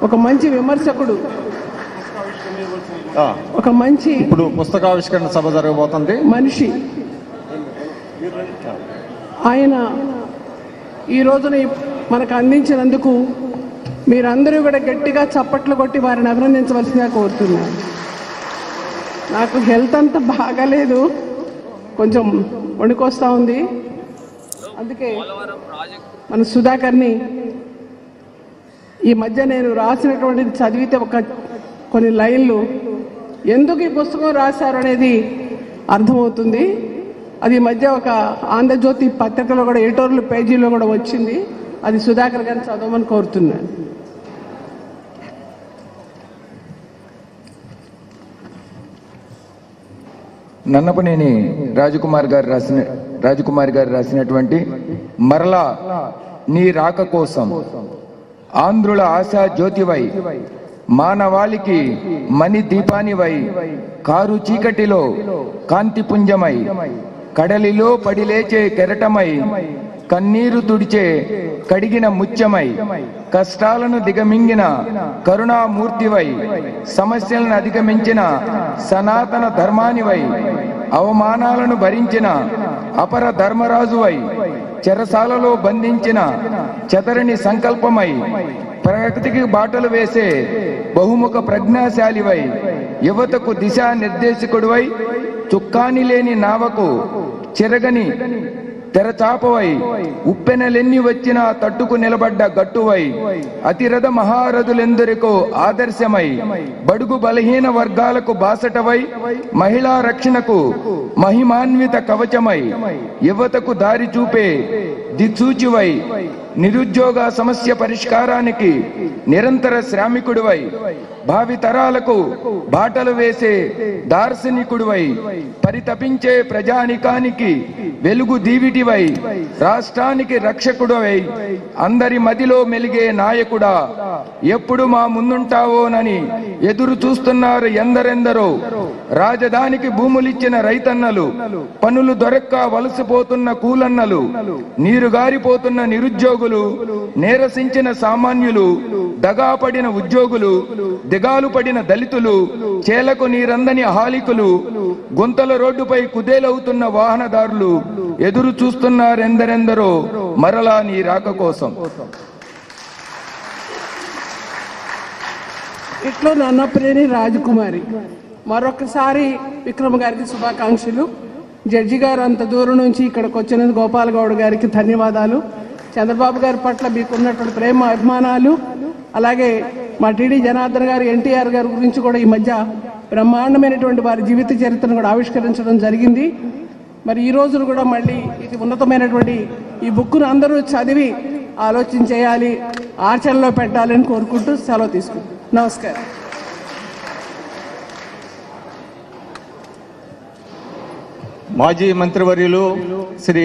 ఒక మంచి విమర్శకుడు, ఒక మంచి ఇప్పుడు పుస్తకావిష్కరణ సభ జరగబోతుంది మనిషి. ఆయన ఈ రోజున మనకు అందించినందుకు మీరందరూ కూడా గట్టిగా చప్పట్లు కొట్టి వారిని అభినందించవలసిందిగా కోరుతున్నాను. నాకు హెల్త్ అంతా బాగాలేదు, కొంచెం వణుకొస్తా ఉంది. అందుకే మన సుధాకర్ని ఈ మధ్య నేను రాసినటువంటిది చదివితే కొన్ని లైన్లు ఎందుకు ఈ పుస్తకం రాశారు అనేది అర్థమవుతుంది. అది ఈ మధ్య ఒక ఆంధ్రజ్యోతి పత్రికలో కూడా ఎడిటోరియల్ పేజీలో కూడా వచ్చింది. అది సుధాకర్ గారిని చదవమని కోరుతున్నాను. నన్నపనేని రాజకుమారి గారు రాసినటువంటి మరలా నీ రాక కోసం, ఆంధ్రుల ఆశా జ్యోతివై, మానవాళికి మణి దీపానివై, కారు చీకటిలో కాంతిపుంజమై, కడలిలో పడిలేచే కెరటమై, కన్నీరు తుడిచే కడిగిన ముత్యమై, కష్టాలను దిగమింగిన కరుణామూర్తివై, సమస్యలను అధిగమించిన సనాతన ధర్మానివై, అవమానాలను భరించిన అపర ధర్మరాజువై, చెరసాలలో బంధించిన చతరణి సంకల్పమై, ప్రగతికి బాటలు వేసే బహుముఖ ప్రజ్ఞాశాలివై, యువతకు దిశా నిర్దేశకుడివై, చుక్కాని లేని నావకు చెరగని తెరచాపవై, ఉప్పెనలెన్ని వచ్చినా తట్టుకు నిలబడ్డ గట్టువై, అతిరథ మహారథులెందరికో ఆదర్శమై, బడుగు బలహీన వర్గాలకు బాసటవై, మహిళా రక్షణకు మహిమాన్విత కవచమై, యువతకు దారి చూపే దిక్సూచివై, నిరుద్యోగ సమస్య పరిష్కారానికి నిరంతర శ్రామికుడివై, భావితరాలకు బాటలు వేసే దార్శనికుడివై, పరితపించే ప్రజానికానికి వెలుగు దీవిటివై, రాష్ట్రానికి రక్షకుడివై, అందరి మదిలో మెలిగే నాయకుడా, ఎప్పుడు మా ముందుంటావోనని ఎదురు చూస్తున్నారు ఎందరెందరో. రాజధానికి భూములిచ్చిన రైతన్నలు, పనులు దొరక్క వలసిపోతున్న కూలన్నలు, నీరుగారిపోతున్న నిరుద్యోగులు, నేరసించిన సామాన్యులు, దగాపడిన ఉద్యోగులు, దిగాలు పడిన దళితులు, చేలకు నీరందని హాలికులు, గుంతల రోడ్డుపై కుదేలవుతున్న వాహనదారులు ఎదురు చూస్తున్నారెందరెందరో మరలా నీ రాక కోసం. ఇట్లో నన్నపనేని రాజకుమారి. మరొకసారి విక్రమ్ గారికి శుభాకాంక్షలు. జడ్జి గారు అంత దూరం నుంచి ఇక్కడికి వచ్చినందుకు గోపాల్ గౌడ్ గారికి ధన్యవాదాలు. చంద్రబాబు గారి పట్ల మీకున్నటువంటి ప్రేమ అభిమానాలు, అలాగే మా టీడీ జనార్దన్ గారు, ఎన్టీఆర్ గారి గురించి కూడా ఈ మధ్య బ్రహ్మాండమైనటువంటి వారి జీవిత చరిత్రను కూడా ఆవిష్కరించడం జరిగింది. మరి ఈ రోజును కూడా మళ్ళీ ఇది ఉన్నతమైనటువంటి ఈ బుక్ను అందరూ చదివి ఆలోచన చేయాలి, ఆచరణలో పెట్టాలని కోరుకుంటూ సెలవు తీసుకుంటాం. నమస్కారం. మాజీ మంత్రివర్యులు శ్రీ